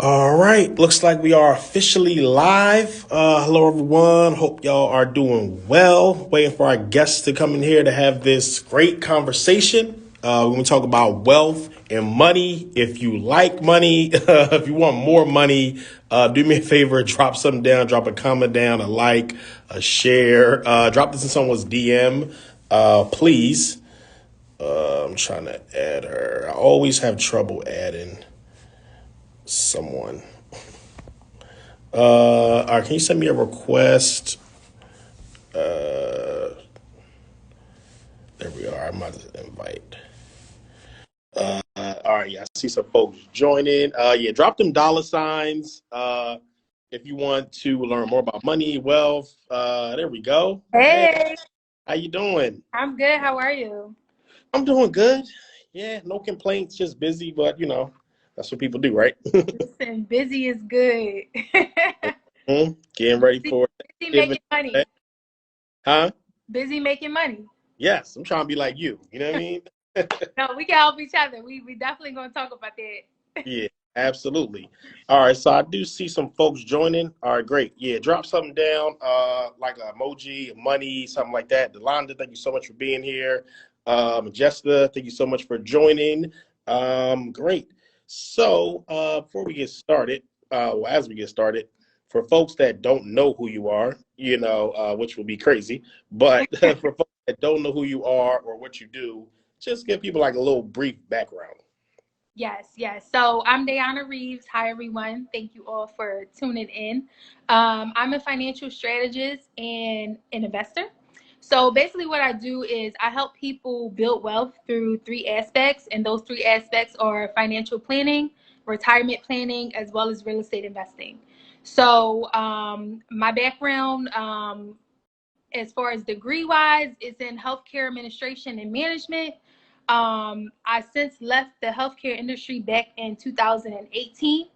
All right, looks like we are officially live. Hello, everyone. Hope y'all are doing well. Waiting for our guests to come in here to have this great conversation. We're going to talk about wealth and money. If you like money, if you want more money, do me a favor, drop something down, drop a comment down, a like, a share, drop this in someone's DM, please. I'm trying to add her. I always have trouble adding someone. All right, can you send me a request? There we are. I might invite. All right, yeah, I see some folks joining. Yeah, drop them dollar signs. If you want to learn more about money, wealth. There we go. Hey, Hey, how you doing? I'm good. How are you? I'm doing good. Yeah, no complaints. Just busy, but that's what people do, right? Listen, busy is good. Getting ready busy, for busy Thanksgiving. making money. Huh? Busy making money. Yes, I'm trying to be like you. You know what I mean? No, we can help each other. We definitely gonna talk about that. Yeah, absolutely. All right, so I do see some folks joining. All right, great. Yeah, drop something down, like an emoji, money, something like that. Delonda, thank you so much for being here. Jessica, thank you so much for joining. Great. So before we get started, well, as we get started, for folks that don't know who you are, which will be crazy, but for folks that don't know who you are or what you do, just give people like a little brief background. Yes, yes. So I'm Dayanna Reeves. Hi, everyone. Thank you all for tuning in. I'm a financial strategist and an investor. So basically, what I do is I help people build wealth through three aspects, and those three aspects are financial planning, retirement planning, as well as real estate investing. So my background, as far as degree wise, is in healthcare administration and management. I since left the healthcare industry back in 2018.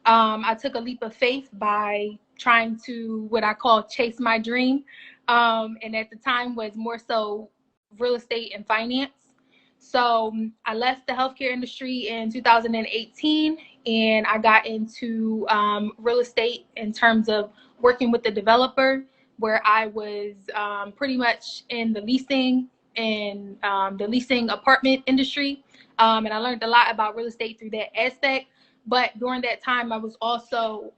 I took a leap of faith by trying to what I call chase my dream, and at the time was more so real estate and finance. So I left the healthcare industry in 2018, and I got into real estate in terms of working with the developer, where I was pretty much in the leasing apartment industry, and I learned a lot about real estate through that aspect. But during that time, I was also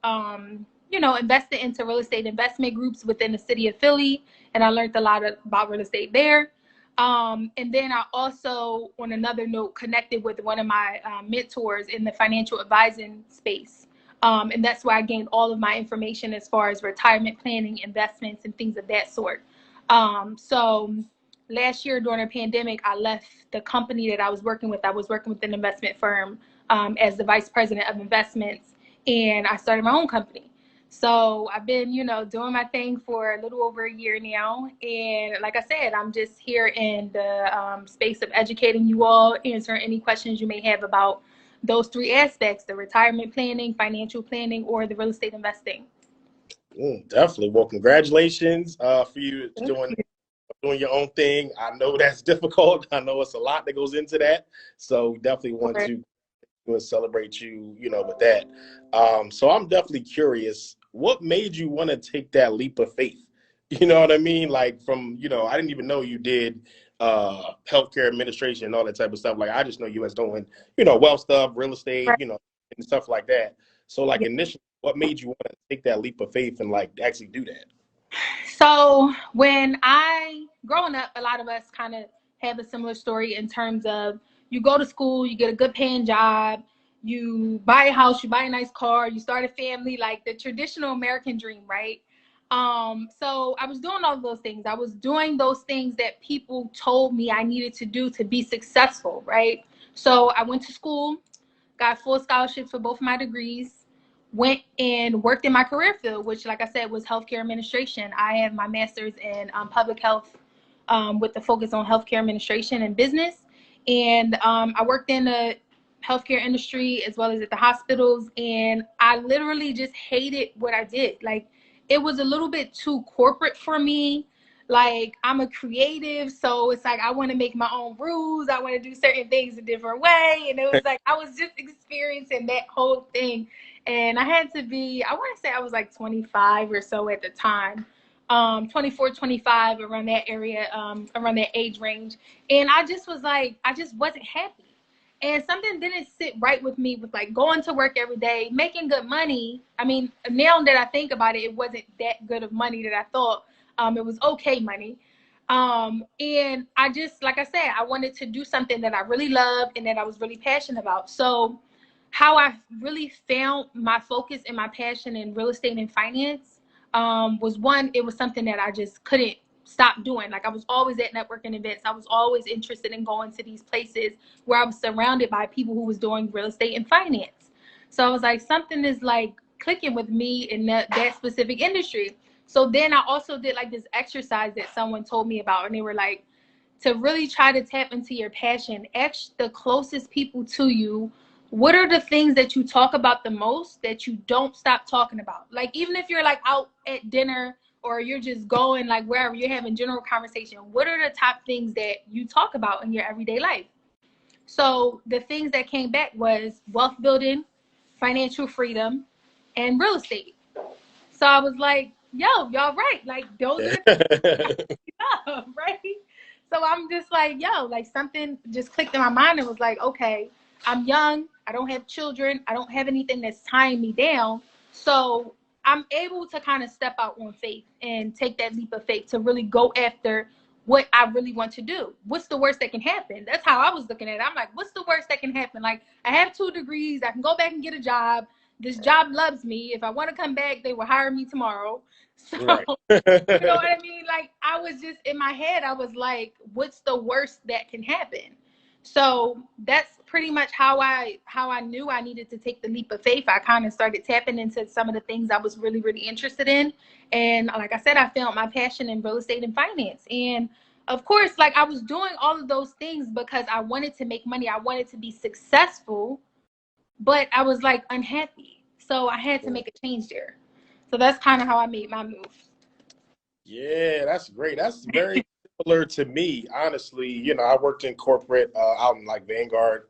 invested into real estate investment groups within the city of Philly, and I learned a lot about real estate there. And then I also, on another note, connected with one of my mentors in the financial advising space. And that's where I gained all of my information as far as retirement planning, investments, and things of that sort. So last year during the pandemic, I left the company that I was working with. I was working with an investment firm as the vice president of investments, and I started my own company. So I've been, doing my thing for a little over a year now. And like I said, I'm just here in the space of educating you all, answering any questions you may have about those three aspects: the retirement planning, financial planning, or the real estate investing. Definitely. Well, congratulations for you Thank doing you. doing your own thing. I know that's difficult. I know it's a lot that goes into that. So we definitely want to celebrate you, with that. So I'm definitely curious, what made you want to take that leap of faith? You know what I mean? Like from, I didn't even know you did healthcare administration and all that type of stuff. Like I just know you as doing, wealth stuff, real estate, Right. and stuff like that. So like Yeah. initially, what made you want to take that leap of faith and like actually do that? So when growing up, a lot of us kind of have a similar story in terms of you go to school, you get a good paying job, you buy a house, you buy a nice car, you start a family, like the traditional American dream, right? So I was doing all of those things. I was doing those things that people told me I needed to do to be successful, right? So I went to school, got full scholarships for both of my degrees, went and worked in my career field, which, like I said, was healthcare administration. I have my master's in public health with the focus on healthcare administration and business. And I worked in the healthcare industry as well as at the hospitals. And I literally just hated what I did. Like, it was a little bit too corporate for me. Like, I'm a creative, so it's like I want to make my own rules. I want to do certain things a different way. And it was like I was just experiencing that whole thing. And I had to be, I want to say I was like 25 or so at the time. 24, 25, around that area, around that age range. And I just was like, I just wasn't happy. And something didn't sit right with me with like going to work every day, making good money. I mean, now that I think about it, it wasn't that good of money that I thought. It was okay money. And I just, like I said, I wanted to do something that I really loved and that I was really passionate about. So how I really found my focus and my passion in real estate and finance, was one, it was something that I just couldn't stop doing. Like I was always at networking events. I was always interested in going to these places where I was surrounded by people who was doing real estate and finance. So I was like, something is like clicking with me in that specific industry. So then I also did like this exercise that someone told me about, and they were like, to really try to tap into your passion, ask the closest people to you, what are the things that you talk about the most that you don't stop talking about? Like, even if you're like out at dinner or you're just going like wherever, you're having general conversation, what are the top things that you talk about in your everyday life? So the things that came back was wealth building, financial freedom, and real estate. So I was like, yo, y'all right. Like, those are the up, right? So I'm just like, yo, like something just clicked in my mind and was like, okay, I'm young, I don't have children, I don't have anything that's tying me down. So I'm able to kind of step out on faith and take that leap of faith to really go after what I really want to do. What's the worst that can happen? That's how I was looking at it. I'm like, what's the worst that can happen? Like, I have 2 degrees, I can go back and get a job. This job loves me. If I want to come back, they will hire me tomorrow. So Right. you know what I mean? Like, I was just in my head, I was like, what's the worst that can happen? So that's pretty much how I knew I needed to take the leap of faith. I kind of started tapping into some of the things I was really, really interested in. And like I said, I found my passion in real estate and finance. And of course, like I was doing all of those things because I wanted to make money. I wanted to be successful, but I was like unhappy. So I had to make a change there. So that's kind of how I made my move. Yeah, that's great. That's very similar to me, honestly. I worked in corporate out in like Vanguard,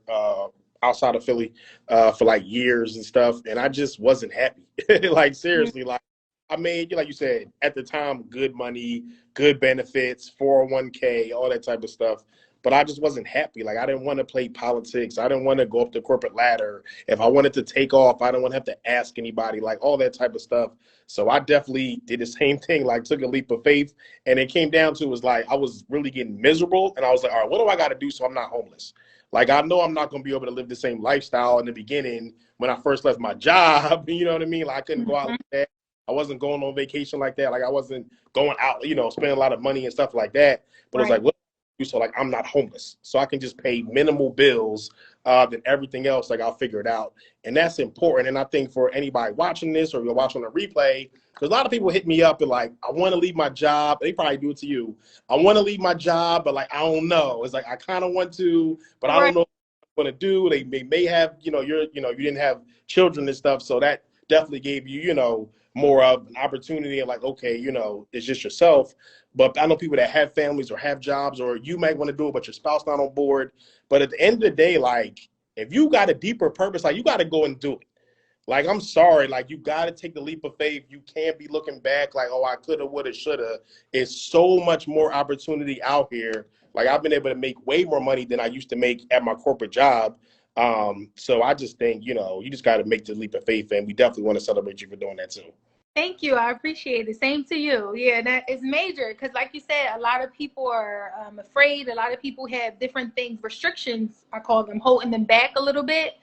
outside of Philly, for like years and stuff, and I just wasn't happy. Like seriously, like I made, like you said, at the time, good money, good benefits, 401k, all that type of stuff. But I just wasn't happy. Like I didn't want to play politics. I didn't want to go up the corporate ladder. If I wanted to take off, I didn't want to have to ask anybody, like all that type of stuff. So I definitely did the same thing, like took a leap of faith. And it came down to was like I was really getting miserable. And I was like, all right, what do I got to do so I'm not homeless? Like I know I'm not going to be able to live the same lifestyle in the beginning when I first left my job. You know what I mean? Like I couldn't go out Mm-hmm. like that. I wasn't going on vacation like that. Like I wasn't going out, spending a lot of money and stuff like that. But it was like, Right. what do I do so like I'm not homeless? So I can just pay minimal bills, then everything else, like I'll figure it out. And that's important. And I think for anybody watching this or you're watching a replay, because a lot of people hit me up and like, I want to leave my job. They probably do it to you. I want to leave my job, but like, I don't know. It's like, I kind of want to, but I don't Right. know what to do. They may have, you didn't have children and stuff. So that definitely gave you, more of an opportunity and like, okay, it's just yourself. But I know people that have families or have jobs, or you might want to do it, but your spouse not on board. But at the end of the day, like if you got a deeper purpose, like you got to go and do it. Like, I'm sorry, like you got to take the leap of faith. You can't be looking back like, oh, I coulda, woulda, shoulda. It's so much more opportunity out here. Like I've been able to make way more money than I used to make at my corporate job. So I just think, you just got to make the leap of faith, and we definitely want to celebrate you for doing that too. Thank you. I appreciate it. Same to you. Yeah, that is major because, like you said, a lot of people are afraid. A lot of people have different things, restrictions, I call them, holding them back a little bit.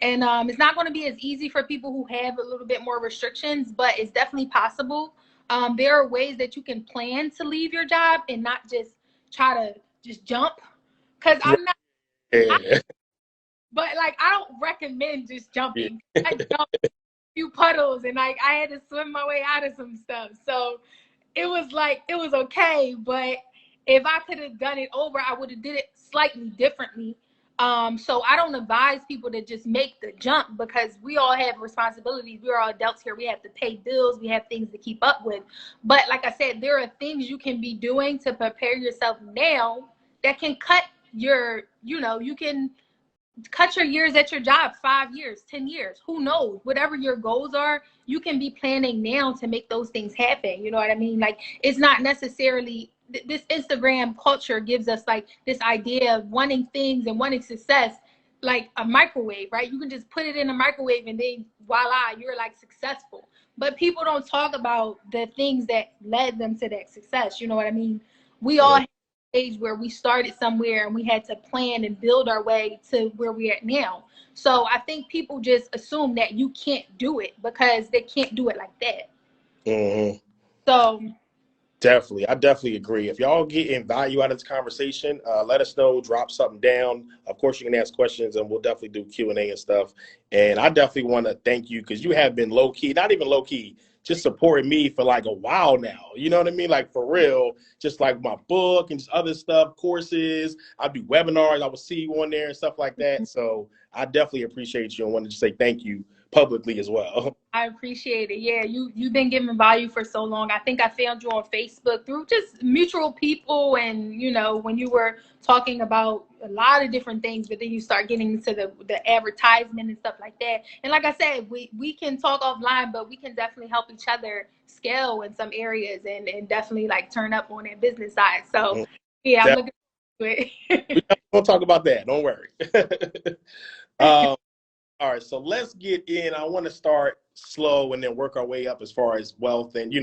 And it's not going to be as easy for people who have a little bit more restrictions, but it's definitely possible. There are ways that you can plan to leave your job and not just try to just jump. Because I'm not, I, Yeah. but like, I don't recommend just Yeah. jumping. I jumped few puddles and like I had to swim my way out of some stuff. So it was like it was okay, but if I could have done it over, I would have did it slightly differently. So I don't advise people to just make the jump because we all have responsibilities. We're all adults here. We have to pay bills. We have things to keep up with. But like I said, there are things you can be doing to prepare yourself now that can cut your, you can cut your years at your job, 5 years, 10 years, who knows? Whatever your goals are, you can be planning now to make those things happen. You know what I mean? Like, it's not necessarily this Instagram culture gives us like this idea of wanting things and wanting success like a microwave, right? You can just put it in a microwave and then voila, you're like successful. But people don't talk about the things that led them to that success. You know what I mean? We all stage where we started somewhere and we had to plan and build our way to where we're at now. So I think people just assume that you can't do it because they can't do it like that. Mm-hmm. So Definitely. I definitely agree. If y'all getting value out of this conversation, let us know, drop something down. Of course, you can ask questions and we'll definitely do Q&A and stuff. And I definitely want to thank you because you have been low key, not even low key, just supporting me for like a while now. You know what I mean? Like for real, just like my book and just other stuff, courses. I do webinars. I will see you on there and stuff like that. So I definitely appreciate you and wanted to say thank you publicly as well. I appreciate it. Yeah, you've been giving value for so long. I think I found you on Facebook through just mutual people, and when you were talking about a lot of different things, but then you start getting into the advertisement and stuff like that. And like I said, we can talk offline, but we can definitely help each other scale in some areas and definitely like turn up on that business side. So yeah, I'm looking forward to it. We'll talk about that. Don't worry. um, all right, so let's get in. I want to start slow and then work our way up as far as wealth and,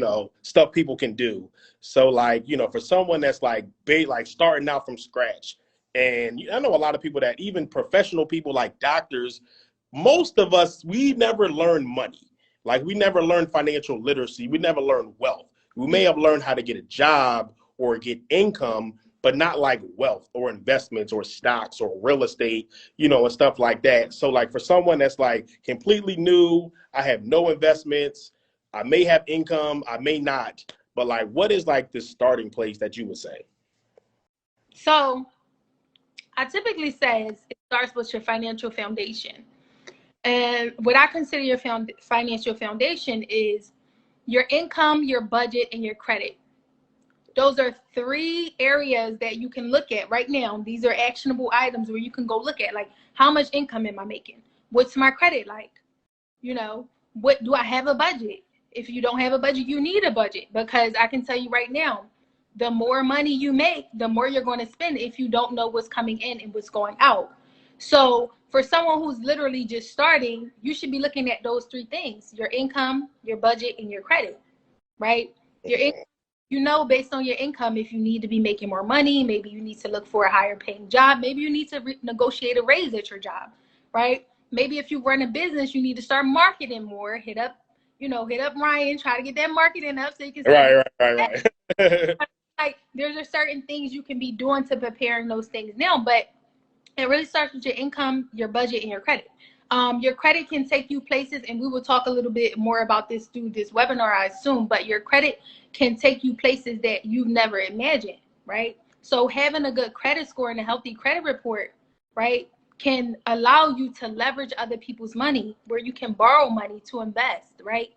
stuff people can do. So like, for someone that's like big, like starting out from scratch. And I know a lot of people that even professional people like doctors, most of us, we never learned money. Like we never learned financial literacy. We never learned wealth. We may have learned how to get a job or get income, but not like wealth or investments or stocks or real estate, and stuff like that. So like for someone that's like completely new, I have no investments, I may have income, I may not, but like what is like the starting place that you would say? So I typically say it starts with your financial foundation. And what I consider your financial foundation is your income, your budget, and your credit. Those are three areas that you can look at right now. These are actionable items where you can go look at, like, how much income am I making? What's my credit like? What do I have a budget? If you don't have a budget, you need a budget, because I can tell you right now, the more money you make, the more you're going to spend if you don't know what's coming in and what's going out. So for someone who's literally just starting, you should be looking at those three things: your income, your budget, and your credit, right? Your income, based on your income, if you need to be making more money, maybe you need to look for a higher paying job, maybe you need to negotiate a raise at your job, right? Maybe if you run a business, you need to start marketing more. Hit up Ryan, try to get that marketing up so you can start. Right. Like, there's a certain things you can be doing to preparing those things now, but it really starts with your income, your budget, and your credit. Your credit can take you places, and we will talk a little bit more about this through this webinar, I assume, but your credit can take you places that you've never imagined, right? So having a good credit score and a healthy credit report, right, can allow you to leverage other people's money, where you can borrow money to invest, right?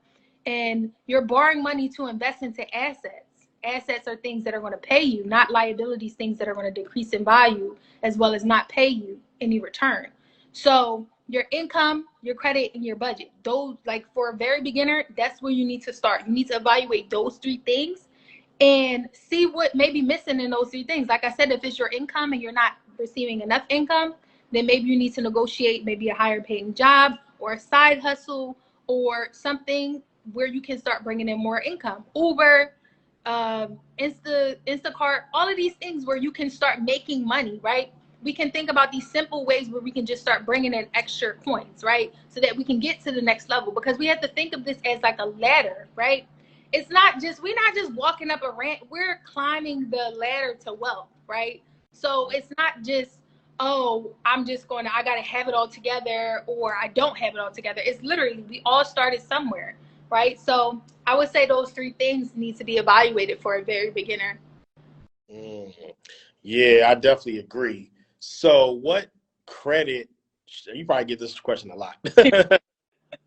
And you're borrowing money to invest into assets. Assets are things that are going to pay you, not liabilities, things that are going to decrease in value as well as not pay you any return. So your income, your credit, and your budget, those, like, for a very beginner, that's where you need to start. You need to evaluate those three things and see what may be missing in those three things. Like I said, if it's your income and you're not receiving enough income, then maybe you need to negotiate maybe a higher paying job or a side hustle or something where you can start bringing in more income. Uber, Instacart, all of these things where you can start making money, right? We can think about these simple ways where we can just start bringing in extra coins, right? So that we can get to the next level, because we have to think of this as like a ladder, right? We're not just walking up a ramp, we're climbing the ladder to wealth, right? So it's not just, oh, I gotta have it all together, or I don't have it all together. It's literally, we all started somewhere, right? So I would say those three things need to be evaluated for a very beginner. Mhm. Yeah, I definitely agree. So what credit, you probably get this question a lot.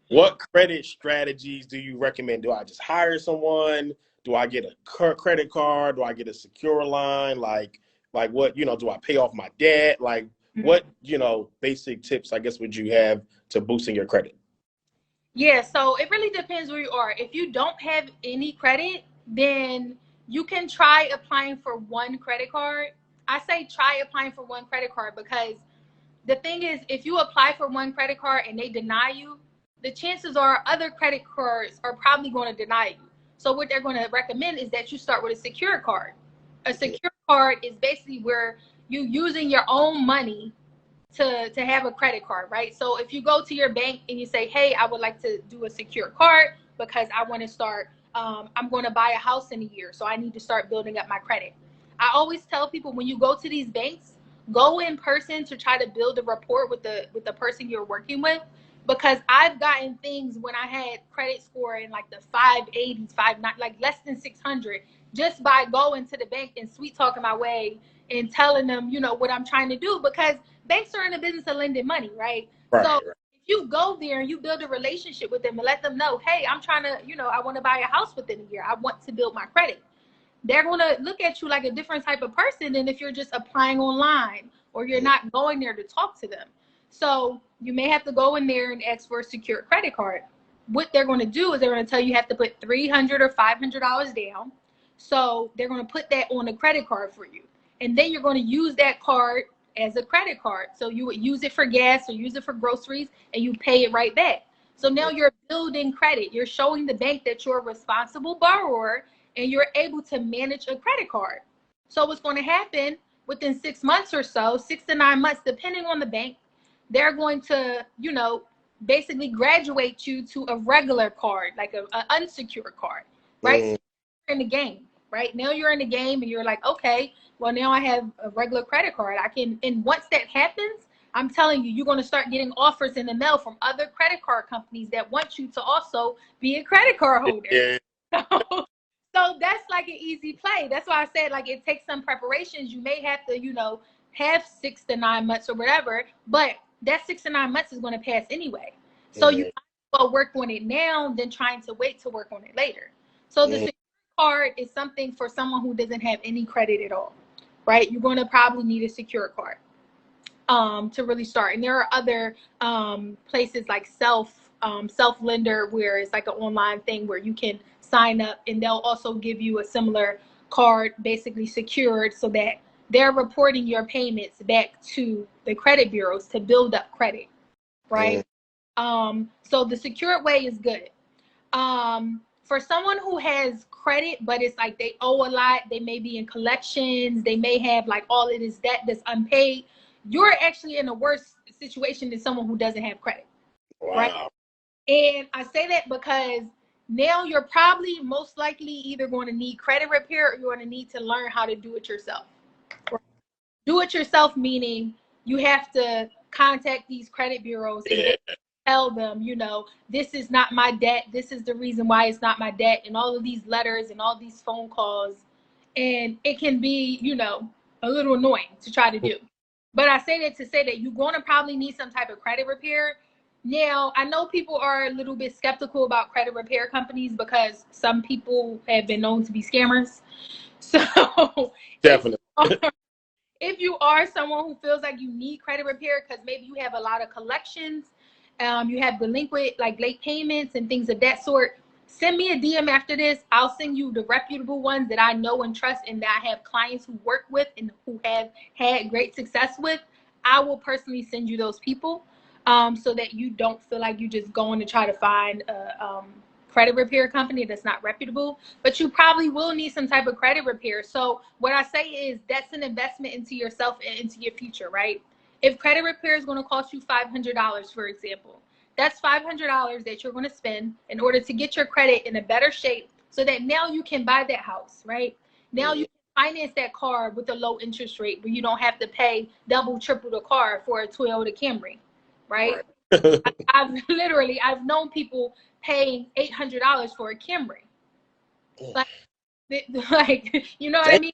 What credit strategies do you recommend? Do I just hire someone? Do I get a credit card? Do I get a secure line? Like what, do I pay off my debt? Like what, basic tips, I guess, would you have to boosting your credit? Yeah, so it really depends where you are. If you don't have any credit, then you can try applying for one credit card. I say try applying for one credit card because the thing is, if you apply for one credit card and they deny you, the chances are other credit cards are probably going to deny you. So what they're going to recommend is that you start with a secure card. A secure card is basically where you using your own money to have a credit card, right? So if you go to your bank and you say, hey, I would like to do a secure card because I want to start, I'm going to buy a house in a year, so I need to start building up my credit. I always tell people when you go to these banks, go in person to try to build a rapport with the person you're working with, because I've gotten things when I had credit score in like the 580s, like less than 600, just by going to the bank and sweet talking my way and telling them, what I'm trying to do, because banks are in the business of lending money, right? Right, So right. if you go there and you build a relationship with them and let them know, hey, I'm trying to, I want to buy a house within a year. I want to build my credit. They're going to look at you like a different type of person than if you're just applying online or you're not going there to talk to them. So you may have to go in there and ask for a secure credit card. What they're going to do is they're going to tell you have to put $300 or $500 down. So they're going to put that on a credit card for you. And then you're going to use that card as a credit card. So you would use it for gas or use it for groceries and you pay it right back. So now you're building credit. You're showing the bank that you're a responsible borrower and you're able to manage a credit card. So what's going to happen within 6 months or so, 6 to 9 months, depending on the bank, they're going to, basically graduate you to a regular card, like an unsecured card, right? So you're in the game, right? Now you're in the game and you're like, okay, well, now I have a regular credit card. And once that happens, I'm telling you, you're going to start getting offers in the mail from other credit card companies that want you to also be a credit card holder. Yeah. So that's like an easy play. That's why I said like it takes some preparations. You may have to, have 6 to 9 months or whatever, but that 6 to 9 months is going to pass anyway. So you might as well work on it now than trying to wait to work on it later. So the secure card is something for someone who doesn't have any credit at all, right? You're going to probably need a secure card to really start. And there are other places like self lender where it's like an online thing where you can sign up and they'll also give you a similar card basically secured so that they're reporting your payments back to the credit bureaus to build up credit, right? So the secured way is good. For someone who has credit but it's like they owe a lot, they may be in collections, they may have like all of this debt that's unpaid, you're actually in a worse situation than someone who doesn't have credit. Wow. Right? And I say that because now you're probably most likely either going to need credit repair or you're going to need to learn how to do it yourself. Do it yourself meaning you have to contact these credit bureaus and tell them, this is not my debt. This is the reason why it's not my debt, and all of these letters and all these phone calls. And it can be, a little annoying to try to do. But I say that to say that you're going to probably need some type of credit repair. Now, I know people are a little bit skeptical about credit repair companies because some people have been known to be scammers. So Definitely. if you are someone who feels like you need credit repair because maybe you have a lot of collections, you have delinquent, like late payments and things of that sort, send me a DM after this. I'll send you the reputable ones that I know and trust and that I have clients who work with and who have had great success with. I will personally send you those people so that you don't feel like you just going to try to find a credit repair company that's not reputable, but you probably will need some type of credit repair. So what I say is that's an investment into yourself and into your future, right? If credit repair is going to cost you $500, for example, that's $500 that you're going to spend in order to get your credit in a better shape so that now you can buy that house, right? Now you can finance that car with a low interest rate where you don't have to pay double, triple the car for a Toyota Camry, right? I've known people paying $800 for a Camry. Like, you know what I mean?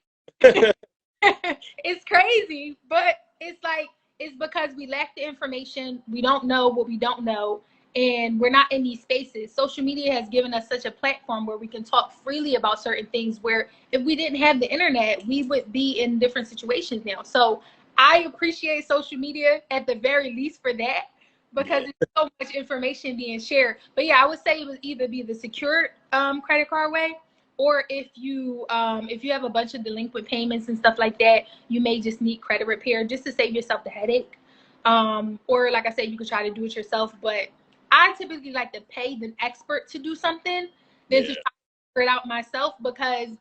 It's crazy, but it's because we lack the information. We don't know what we don't know, and we're not in these spaces. Social media has given us such a platform where we can talk freely about certain things, where if we didn't have the internet, we would be in different situations now. So I appreciate social media at the very least for that, because Yeah. there's so much information being shared. But yeah, I would say it would either be the secured credit card way, or if you have a bunch of delinquent payments and stuff like that, you may just need credit repair just to save yourself the headache. Or like I said, you could try to do it yourself. But I typically like to pay the expert to do something than to Yeah. try to figure it out myself, because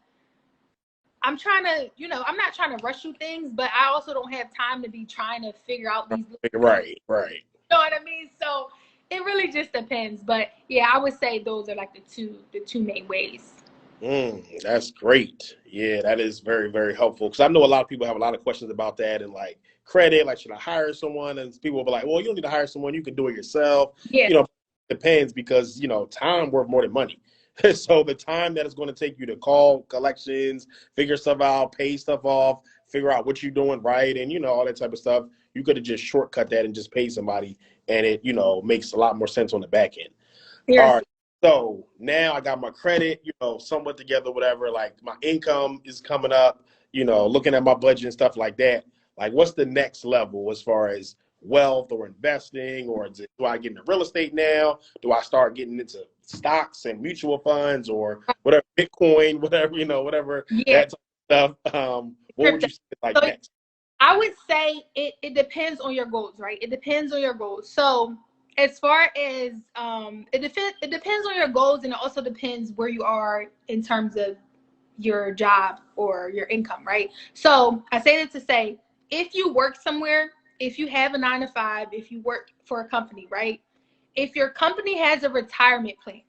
I'm trying to, I'm not trying to rush through things, but I also don't have time to be trying to figure out these little things. Right. Right. You know what I mean? So it really just depends. But yeah, I would say those are like the two main ways. That's great. Yeah, that is very, very helpful. Because I know a lot of people have a lot of questions about that and like credit, like should I hire someone? And people will be like, well, you don't need to hire someone. You can do it yourself. Yeah, Depends because time worth more than money. So the time that it's going to take you to call collections, figure stuff out, pay stuff off, figure out what you're doing right, and all that type of stuff, you could have just shortcut that and just pay somebody, and it makes a lot more sense on the back end. All right. seriously. So now I got my credit, somewhat together, whatever. Like my income is coming up, looking at my budget and stuff like that. Like, what's the next level as far as wealth or investing, or do I get into real estate now? Do I start getting into stocks and mutual funds or whatever, Bitcoin, whatever, whatever Yeah, that type of stuff? What would crypto. you say like So next? I would say it depends on your goals, right? It depends on your goals. So as far as it depends on your goals, and it also depends where you are in terms of your job or your income, right? So I say that to say, if you work somewhere, if you have a 9 to 5, if you work for a company, right? If your company has a retirement plan,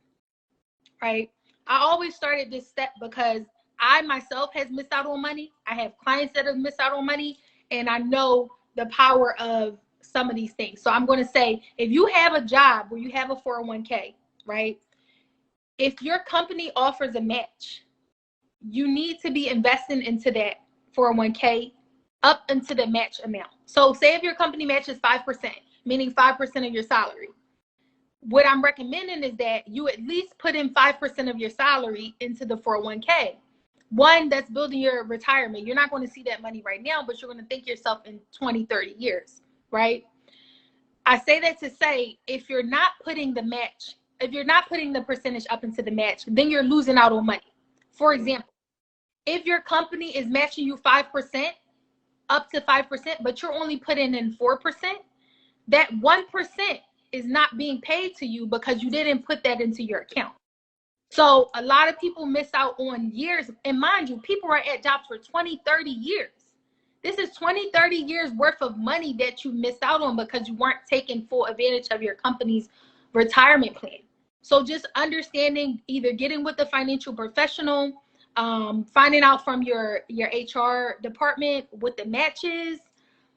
right? I always started this step because I myself has missed out on money. I have clients that have missed out on money, and I know the power of some of these things. So I'm going to say, if you have a job where you have a 401k, right? If your company offers a match, you need to be investing into that 401k up into the match amount. So say if your company matches 5%, meaning 5% of your salary, what I'm recommending is that you at least put in 5% of your salary into the 401k. One, that's building your retirement. You're not going to see that money right now, but you're going to think yourself in 20, 30 years, right? I say that to say, if you're not putting the percentage up into the match, then you're losing out on money. For example, if your company is matching you 5%, up to 5%, but you're only putting in 4%, that 1% is not being paid to you because you didn't put that into your account. So a lot of people miss out on years. And mind you, people are at jobs for 20, 30 years. This is 20, 30 years worth of money that you missed out on because you weren't taking full advantage of your company's retirement plan. So just understanding, either getting with the financial professional, finding out from your HR department what the match is,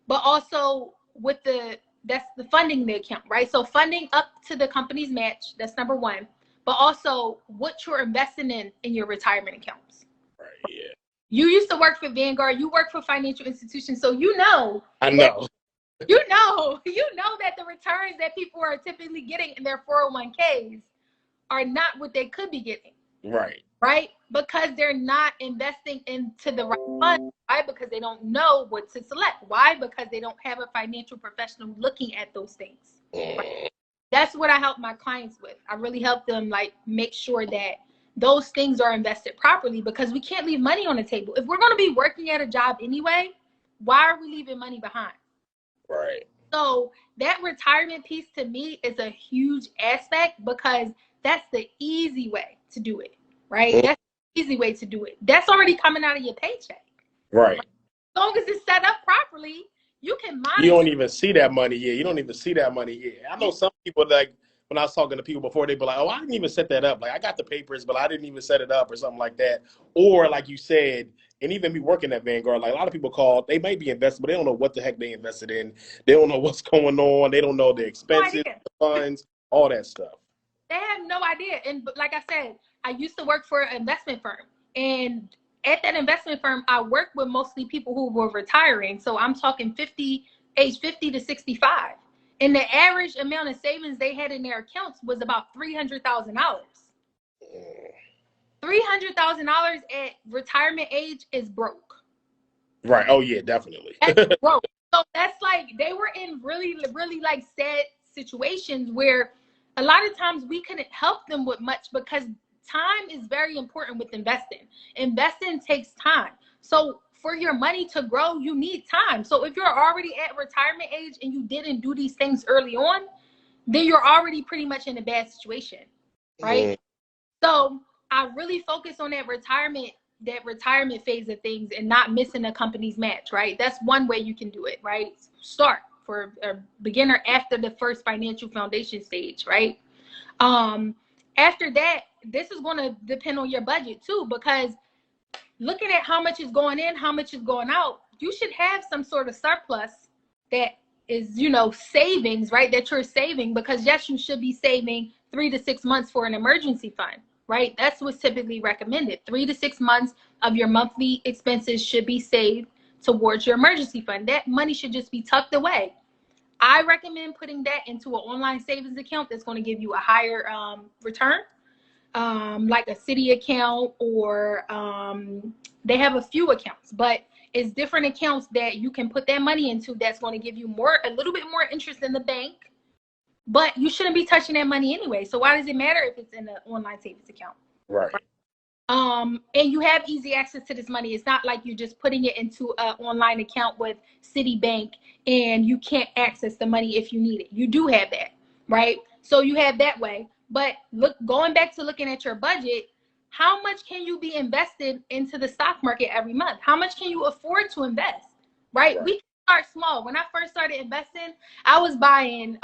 but also with that's the funding the account, right? So funding up to the company's match, that's number one, but also what you're investing in your retirement accounts. Right. Yeah. You used to work for Vanguard, you work for financial institutions, so you know I that know. that the returns that people are typically getting in their 401ks are not what they could be getting. Right. Right? Because they're not investing into the right fund. Why? Because they don't know what to select. Why? Because they don't have a financial professional looking at those things. Right? That's what I help my clients with. I really help them like make sure that those things are invested properly, because we can't leave money on the table. If we're going to be working at a job anyway, why are we leaving money behind? Right. So that retirement piece to me is a huge aspect, because that's the easy way to do it, right? That's the easy way to do it. That's already coming out of your paycheck. Right. As long as it's set up properly, you can You monitor. don't even see that money yet. You don't even see that money yet. I know some people, like, when I was talking to people before, they'd be like, oh, I didn't even set that up. Like, I got the papers, but I didn't even set it up or something like that. Or like you said, and even me working at Vanguard, like a lot of people call, they might be invested, but they don't know what the heck they invested in. They don't know what's going on. They don't know the No expenses, idea. the funds, all that stuff. They have no idea. And like I said, I used to work for an investment firm. And at that investment firm, I worked with mostly people who were retiring. So I'm talking age 50 to 65. And the average amount of savings they had in their accounts was about $300,000. $300,000 at retirement age is broke. Right. Oh, yeah, definitely. That's broke. So that's like they were in really, really like sad situations where a lot of times we couldn't help them with much because time is very important with investing. Investing takes time. So for your money to grow, you need time. So if you're already at retirement age and you didn't do these things early on, then you're already pretty much in a bad situation, right? Mm. So I really focus on that retirement phase of things and not missing a company's match, right? That's one way you can do it, right? Start for a beginner after the first financial foundation stage, right? Um, After that, this is going to depend on your budget too, because looking at how much is going in, how much is going out, you should have some sort of surplus that is, savings, right? That you're saving, because yes, you should be saving 3 to 6 months for an emergency fund, right? That's what's typically recommended. 3 to 6 months of your monthly expenses should be saved towards your emergency fund. That money should just be tucked away. I recommend putting that into an online savings account that's going to give you a higher return, like a city account, or they have a few accounts, but it's different accounts that you can put that money into that's going to give you a little bit more interest in the bank, but you shouldn't be touching that money anyway. So why does it matter if it's in an online savings account? Right. And you have easy access to this money. It's not like you're just putting it into an online account with Citibank and you can't access the money if you need it. You do have that, right? So you have that way. But going back to looking at your budget, how much can you be invested into the stock market every month? How much can you afford to invest, right? We can start small. When I first started investing, I was buying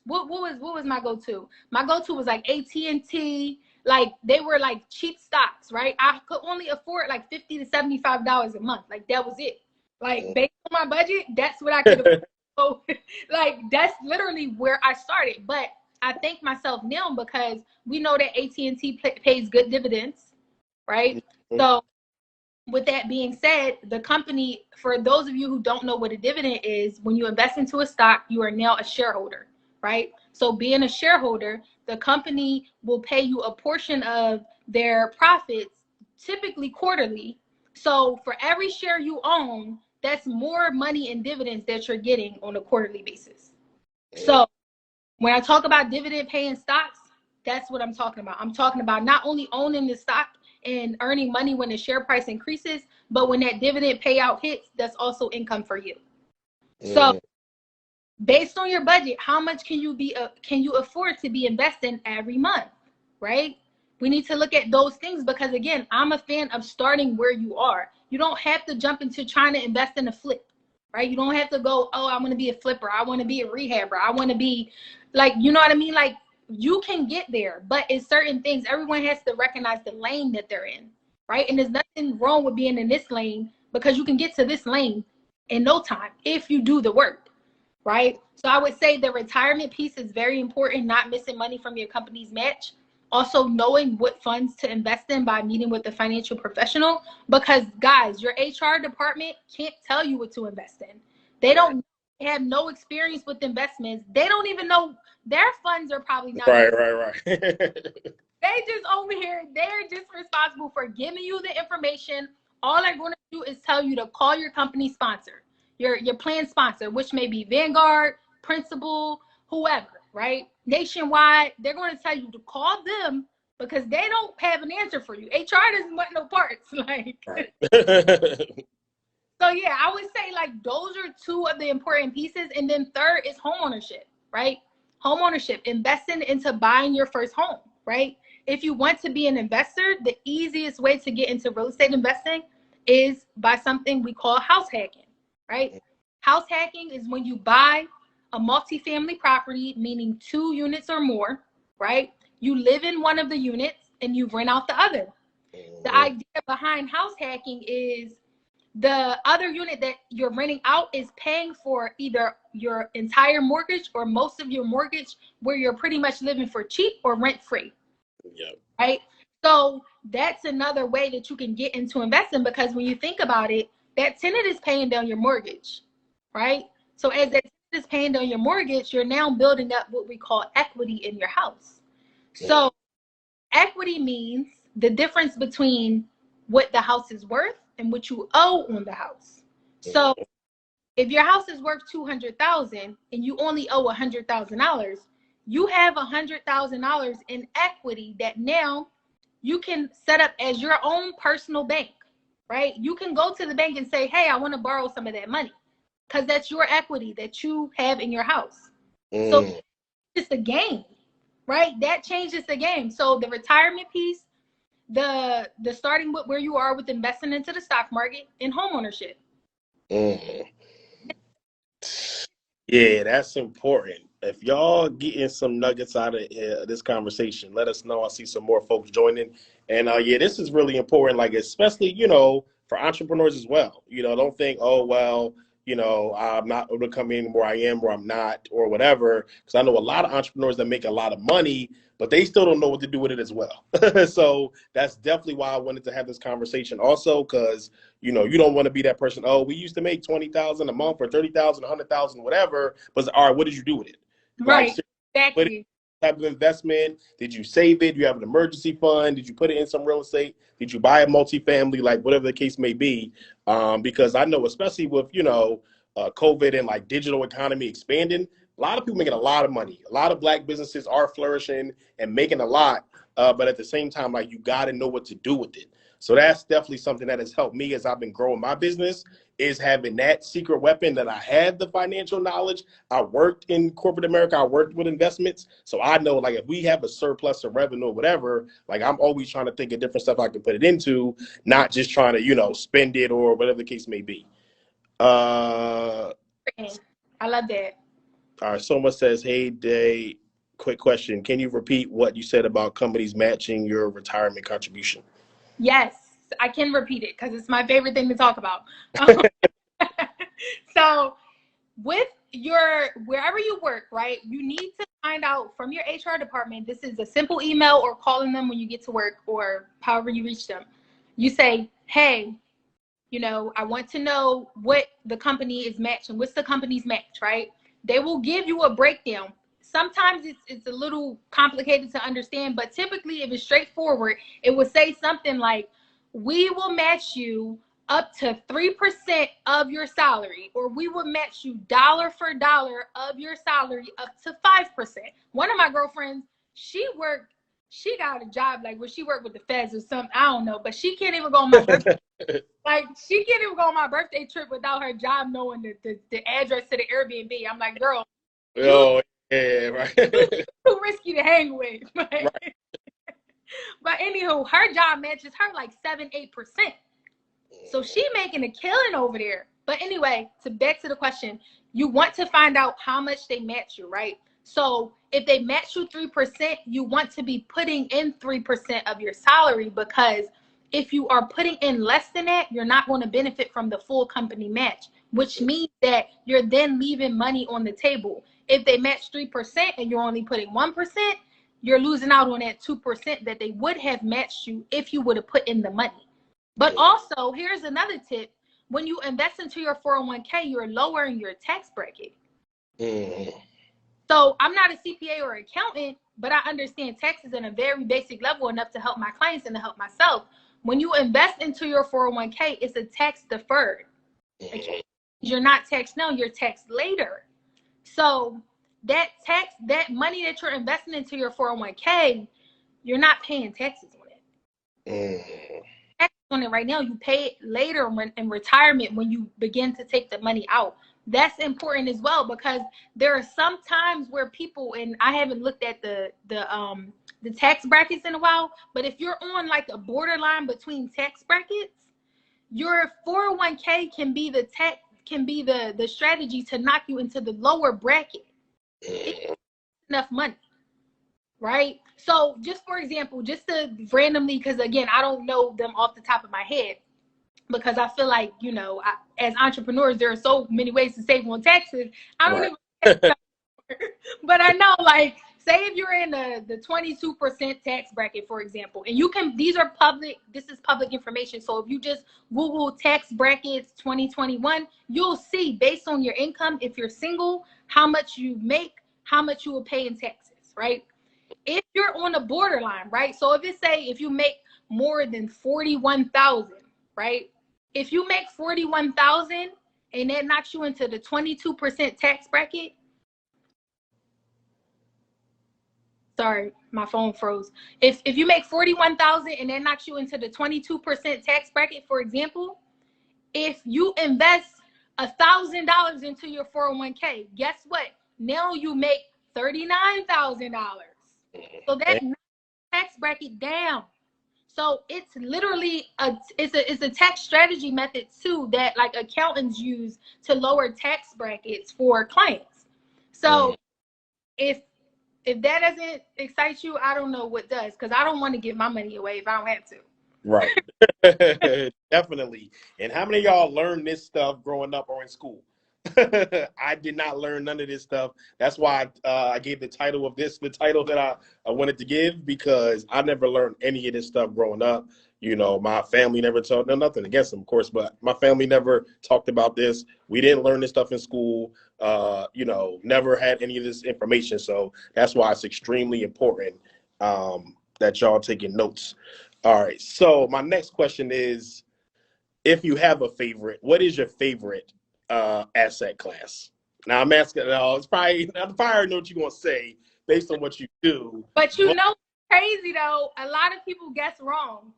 what was my go-to? My go-to was like AT&T. Like they were like cheap stocks, right? I could only afford like $50 to $75 a month. Like that was it. Like based on my budget, that's what I could afford. So, like that's literally where I started. But I thank myself now because we know that AT&T pays good dividends, right? Mm-hmm. So with that being said, the company, for those of you who don't know what a dividend is, when you invest into a stock, you are now a shareholder, right? So being a shareholder, the company will pay you a portion of their profits, typically quarterly. So for every share you own, that's more money in dividends that you're getting on a quarterly basis. So when I talk about dividend paying stocks, that's what I'm talking about. I'm talking about not only owning the stock and earning money when the share price increases, but when that dividend payout hits, that's also income for you. So based on your budget, how much can you afford to be investing every month, right? We need to look at those things because again, I'm a fan of starting where you are. You don't have to jump into trying to invest in a flip, right? You don't have to go, oh, I want to be a flipper. I want to be a rehabber. I want to be like, you know what I mean? Like you can get there, but it's certain things. Everyone has to recognize the lane that they're in, right? And there's nothing wrong with being in this lane because you can get to this lane in no time if you do the work, right? So I would say the retirement piece is very important, not missing money from your company's match. Also knowing what funds to invest in by meeting with a financial professional, because guys, your HR department can't tell you what to invest in. They don't have no experience with investments. They don't even know their funds are probably not. Right. They just over here, they're just responsible for giving you the information. All they're going to do is tell you to call your company sponsor, your plan sponsor, which may be Vanguard, Principal, whoever, right? Nationwide, they're going to tell you to call them because they don't have an answer for you. HR doesn't want no parts. Like, so yeah, I would say like those are two of the important pieces. And then third is home ownership, right? Home ownership, investing into buying your first home, right? If you want to be an investor, the easiest way to get into real estate investing is by something we call house hacking, right? House hacking is when you buy a multifamily property, meaning 2 units or more, right? You live in one of the units and you rent out the other. The idea behind house hacking is the other unit that you're renting out is paying for either your entire mortgage or most of your mortgage, where you're pretty much living for cheap or rent free. Yeah. Right. So that's another way that you can get into investing, because when you think about it, that tenant is paying down your mortgage, right? So as that tenant is paying down your mortgage, you're now building up what we call equity in your house. So equity means the difference between what the house is worth and what you owe on the house. So If your house is worth $200,000 and you only owe $100,000, you have $100,000 in equity that now you can set up as your own personal bank, right? You can go to the bank and say, hey, I want to borrow some of that money, because that's your equity that you have in your house. So it's a game, right? That changes the game. So the retirement piece, the starting with where you are with investing into the stock market and home ownership. Yeah, that's important. If y'all getting some nuggets out of this conversation, let us know. I see some more folks joining, and yeah, this is really important. Like especially for entrepreneurs as well. Don't think, oh well, I'm not able to come in where I am, or I'm not, or whatever. Because I know a lot of entrepreneurs that make a lot of money, but they still don't know what to do with it as well. So that's definitely why I wanted to have this conversation. Also, because you don't want to be that person. Oh, we used to make 20,000 a month or 30,000, 100,000, whatever. But all right, what did you do with it? Like, Right. Exactly. what type of investment? Did you save it? Do you have an emergency fund? Did you put it in some real estate? Did you buy a multifamily? Like whatever the case may be. Because I know, especially with COVID and like digital economy expanding, a lot of people making a lot of money. A lot of Black businesses are flourishing and making a lot. But at the same time, like you got to know what to do with it. So that's definitely something that has helped me as I've been growing my business, is having that secret weapon that I had the financial knowledge. I worked in corporate America. I worked with investments. So I know, like, if we have a surplus of revenue or whatever, like I'm always trying to think of different stuff I can put it into, not just trying to, spend it or whatever the case may be. I love that. All right. Someone says, hey, Day, quick question. Can you repeat what you said about companies matching your retirement contribution? Yes, I can repeat it because it's my favorite thing to talk about. So with wherever you work, right, you need to find out from your HR department. This is a simple email or calling them when you get to work or however you reach them. You say, hey, I want to know what the company is matching. What's the company's match, right? They will give you a breakdown. Sometimes it's a little complicated to understand, but typically if it's straightforward, it will say something like, we will match you up to 3% of your salary, or we will match you dollar for dollar of your salary up to 5%. One of my girlfriends, she got a job like where she worked with the feds or something, I don't know, but she can't even go on my birthday. Like, she can't even go on my birthday trip without her job knowing the address to the Airbnb. I'm like, girl, Oh, yeah, right. too risky to hang with. Right. But anywho, her job matches her like 7-8%. So she making a killing over there. But anyway, back to the question, you want to find out how much they match you, right? So if they match you 3%, you want to be putting in 3% of your salary, because if you are putting in less than that, you're not going to benefit from the full company match, which means that you're then leaving money on the table. If they match 3% and you're only putting 1%, you're losing out on that 2% that they would have matched you if you would have put in the money. But also, here's another tip. When you invest into your 401k, you're lowering your tax bracket. So I'm not a CPA or accountant, but I understand taxes at a very basic level enough to help my clients and to help myself. When you invest into your 401k, it's a tax deferred. You're not taxed now, you're taxed later. So that money that you're investing into your 401k, you're not paying taxes on it. On it right now, you pay it later in retirement when you begin to take the money out. That's important as well, because there are some times where people, and I haven't looked at the tax brackets in a while, but if you're on like a borderline between tax brackets, your 401k can be the strategy to knock you into the lower bracket. It's enough money. Right? So just for example, just to randomly, because again, I don't know them off the top of my head, because I feel like, as entrepreneurs, there are so many ways to save on taxes. I don't even, but I know, like, say if you're in the 22% tax bracket, for example, and this is public information. So if you just Google tax brackets 2021, you'll see based on your income, if you're single, how much you make, how much you will pay in taxes, right? If you're on a borderline, right? So if you make more than 41,000, right? If you make 41,000 and that knocks you into the 22% tax bracket. Sorry, my phone froze. If you make 41,000 and that knocks you into the 22% tax bracket, for example, if you invest $1,000 into your 401k, guess what? Now you make $39,000. So that tax bracket down. So it's literally it's a tax strategy method too that like accountants use to lower tax brackets for clients. So if that doesn't excite you, I don't know what does, because I don't want to give my money away if I don't have to. Right. Definitely. And how many of y'all learned this stuff growing up or in school? I did not learn none of this stuff. That's why I gave the title of this, the title that I wanted to give, because I never learned any of this stuff growing up. You know, my family never taught, no, nothing against them, of course, but my family never talked about this. We didn't learn this stuff in school, you know, never had any of this information. So that's why it's extremely important that y'all taking notes. All right. So my next question is, if you have a favorite, what is your favorite asset class? Now I'm asking, it's probably, I probably know what you're going to say based on what you do. But you know, crazy though, a lot of people guess wrong.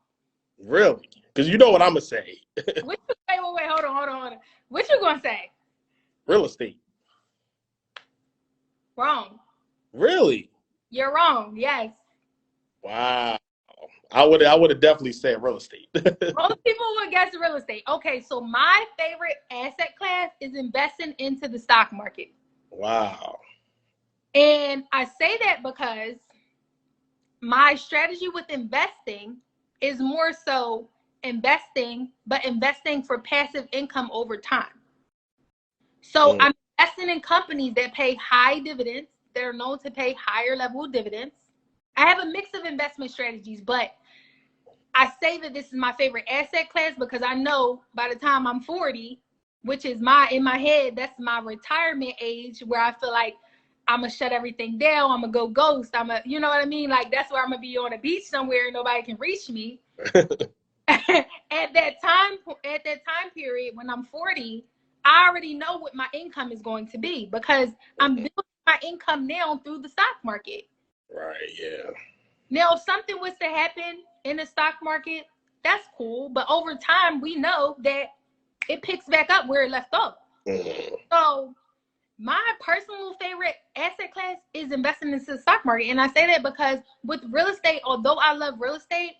Really? Because you know what I'm going to say. What you say? Wait, hold on. What you going to say? Real estate. Wrong. Really? You're wrong. Yes. Wow. I would have definitely said real estate. Most people would guess real estate. Okay, so my favorite asset class is investing into the stock market. Wow. And I say that because my strategy with investing is more so investing, but investing for passive income over time. So I'm investing in companies that pay high dividends, that are known to pay higher level dividends. I have a mix of investment strategies, but I say that this is my favorite asset class because I know by the time I'm 40, which is in my head, that's my retirement age, where I feel like I'm gonna shut everything down. I'm gonna go ghost. You know what I mean? Like that's where I'm gonna be on a beach somewhere and nobody can reach me. At that time period, when I'm 40, I already know what my income is going to be because I'm building my income now through the stock market. Right, yeah. Now, if something was to happen in the stock market, that's cool. But over time, we know that it picks back up where it left off. So my personal favorite asset class is investing into the stock market. And I say that because with real estate, although I love real estate,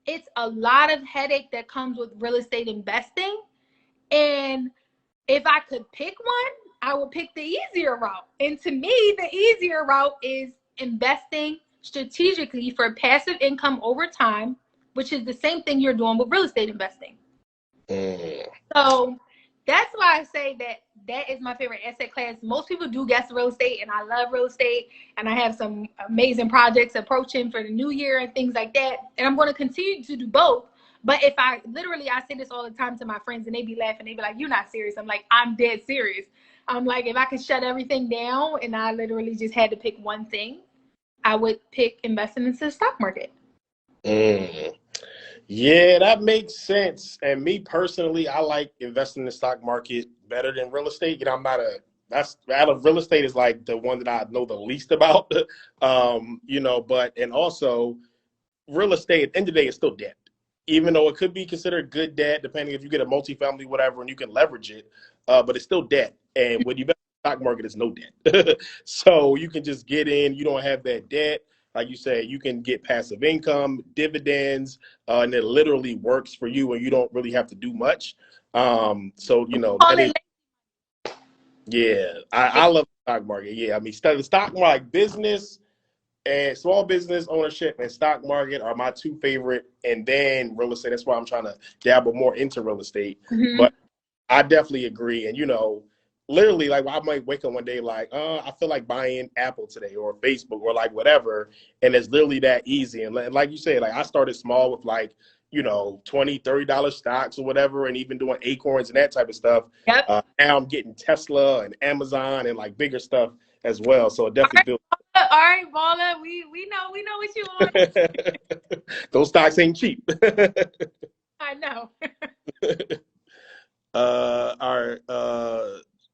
it's a lot of headache that comes with real estate investing. And if I could pick one, I would pick the easier route. And to me, the easier route is investing strategically for passive income over time, which is the same thing you're doing with real estate investing. So that's why I say that is my favorite asset class. Most people do guess real estate, and I love real estate, and I have some amazing projects approaching for the new year and things like that. And I'm going to continue to do both. But if I say this all the time to my friends, and they be laughing, they be like, "You're not serious." I'm like, "I'm dead serious." I'm like, if I could shut everything down and I literally just had to pick one thing, I would pick investing into the stock market. Yeah, that makes sense. And me personally, I like investing in the stock market better than real estate. You know, that's out of real estate is like the one that I know the least about. You know, and also real estate at the end of the day is still debt. Even though it could be considered good debt, depending if you get a multifamily, whatever, and you can leverage it, but it's still debt. And when you invest in the stock market, it's no debt. So you can just get in. You don't have that debt. Like you said, you can get passive income, dividends, and it literally works for you, and you don't really have to do much. So, you know, I love the stock market. Yeah, I mean, the stock market, like business and small business ownership and stock market are my two favorite, and then real estate. That's why I'm trying to dabble more into real estate. But I definitely agree. And, you know, literally, like I might wake up one day like, I feel like buying Apple today or Facebook or like whatever. And it's literally that easy. And like you said, like I started small with like, you know, $20, $30 stocks or whatever, and even doing Acorns and that type of stuff. Yep. Now I'm getting Tesla and Amazon and like bigger stuff as well. So it definitely feels. All right, Baller, we know what you want. Those stocks ain't cheap. I know. Our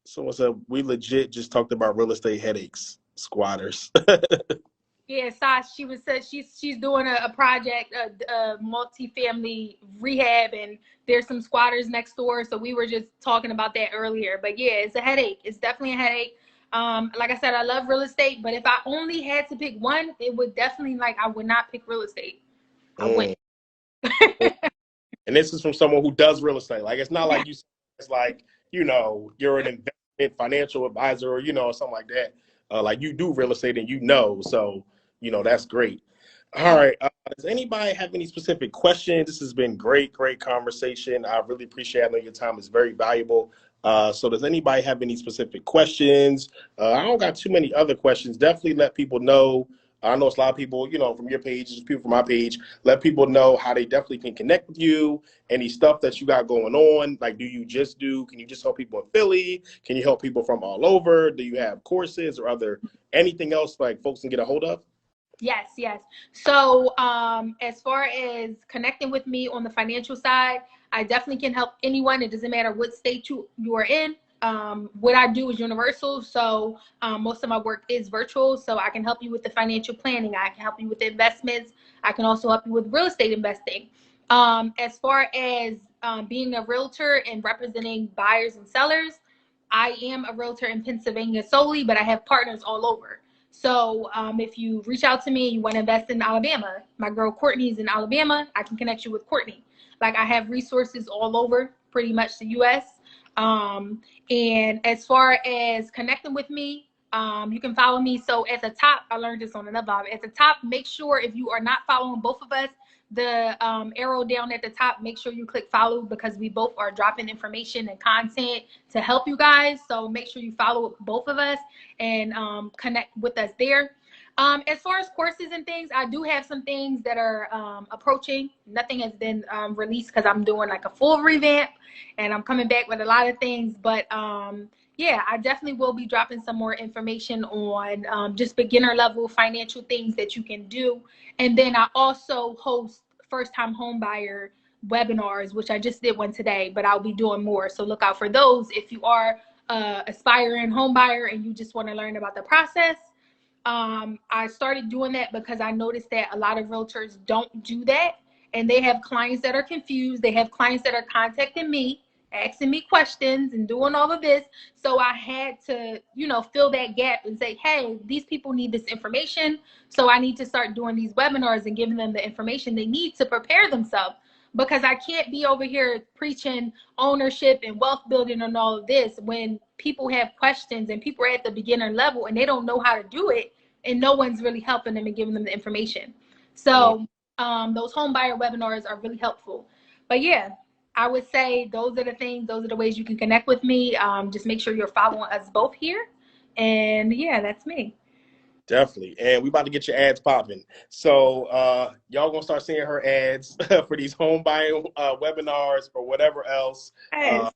someone said we legit just talked about real estate headaches, squatters. Yeah, Sas, she was said she's doing a project, a multi-family rehab, and there's some squatters next door. So we were just talking about that earlier. But yeah, it's a headache. It's definitely a headache. Like I said, I love real estate, but if I only had to pick one, it would definitely like I would not pick real estate. I wouldn't. Mm. And this is from someone who does real estate. Like it's not Yeah. like you. It's like you're an investment financial advisor or something like that. Like you do real estate and so that's great. All Yeah. right. Does anybody have any specific questions? This has been great conversation. I really appreciate it. I know your time is very valuable. So does anybody have any specific questions? I don't got too many other questions. Definitely let people know. I know it's a lot of people, from your page, just people from my page. Let people know how they definitely can connect with you. Any stuff that you got going on. Like, can you just help people in Philly? Can you help people from all over? Do you have courses or anything else like folks can get a hold of? Yes, yes. So, as far as connecting with me on the financial side, I definitely can help anyone. It doesn't matter what state you are in. What I do is universal. So, most of my work is virtual. So, I can help you with the financial planning. I can help you with the investments. I can also help you with real estate investing. As far as being a realtor and representing buyers and sellers, I am a realtor in Pennsylvania solely, but I have partners all over. So if you reach out to me, you want to invest in Alabama, my girl Courtney's in Alabama, I can connect you with Courtney. Like I have resources all over pretty much the US. And as far as connecting with me, you can follow me. So at the top, I learned this on another live. At the top, make sure if you are not following both of us, the arrow down at the top, make sure you click follow because we both are dropping information and content to help you guys. So make sure you follow both of us and connect with us there. As far as courses and things, I do have some things that are approaching. Nothing has been released because I'm doing like a full revamp and I'm coming back with a lot of things. But yeah, I definitely will be dropping some more information on just beginner level financial things that you can do. And then I also host first time home buyer webinars, which I just did one today, but I'll be doing more. So look out for those if you are aspiring home buyer and you just want to learn about the process. I started doing that because I noticed that a lot of realtors don't do that. And they have clients that are confused. They have clients that are contacting me, asking me questions and doing all of this. So I had to, fill that gap and say, hey, these people need this information. So I need to start doing these webinars and giving them the information they need to prepare themselves. Because I can't be over here preaching ownership and wealth building and all of this when people have questions and people are at the beginner level and they don't know how to do it and no one's really helping them and giving them the information. Mm. So those home buyer webinars are really helpful. But yeah, I would say those are the things, those are the ways you can connect with me. Just make sure you're following us both here. And yeah, that's me. Definitely. And we about to get your ads popping. So y'all gonna start seeing her ads for these home buying webinars or whatever else. Uh, Yes.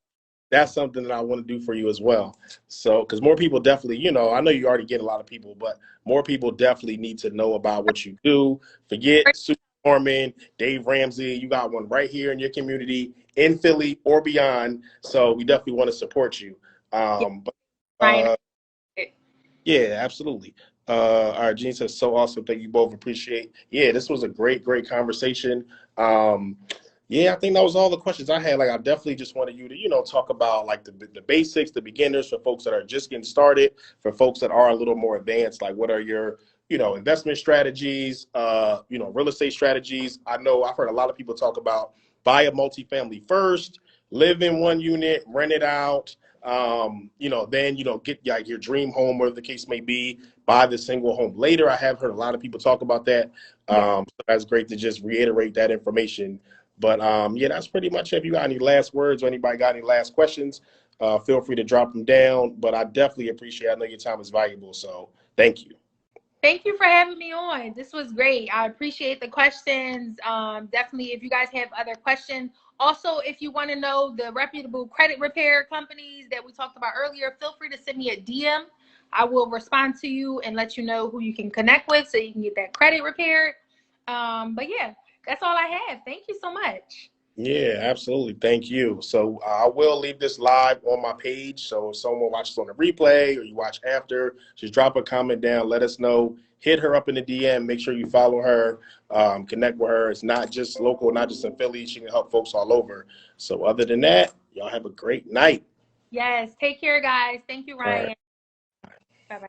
that's something that I want to do for you as well. So, because more people definitely, I know you already get a lot of people, but more people definitely need to know about what you do. Forget Super Norman, Dave Ramsey. You got one right here in your community in Philly or beyond. So we definitely want to support you. Yeah, But Ryan. yeah, absolutely. All right, Gene says so awesome. Thank you both. Appreciate. Yeah, this was a great conversation. Um, yeah, I think that was all the questions I had. Like, I definitely just wanted you to, talk about like the basics, the beginners for folks that are just getting started, for folks that are a little more advanced. Like, what are your, investment strategies, real estate strategies. I know I've heard a lot of people talk about buy a multifamily first, live in one unit, rent it out, then get like your dream home, whatever the case may be, buy the single home later. I have heard a lot of people talk about that. Yeah. So that's great to just reiterate that information. But yeah, that's pretty much it. If you got any last words or anybody got any last questions, feel free to drop them down. But I definitely appreciate it. I know your time is valuable. So thank you. Thank you for having me on. This was great. I appreciate the questions. Definitely, if you guys have other questions, also, if you want to know the reputable credit repair companies that we talked about earlier, feel free to send me a DM. I will respond to you and let you know who you can connect with so you can get that credit repaired. But yeah, that's all I have. Thank you so much. Yeah, absolutely. Thank you. So I will leave this live on my page. So if someone watches on the replay or you watch after, just drop a comment down. Let us know. Hit her up in the DM. Make sure you follow her. Connect with her. It's not just local, not just in Philly. She can help folks all over. So other than that, y'all have a great night. Yes. Take care, guys. Thank you, All right. Ryan. Bye bye.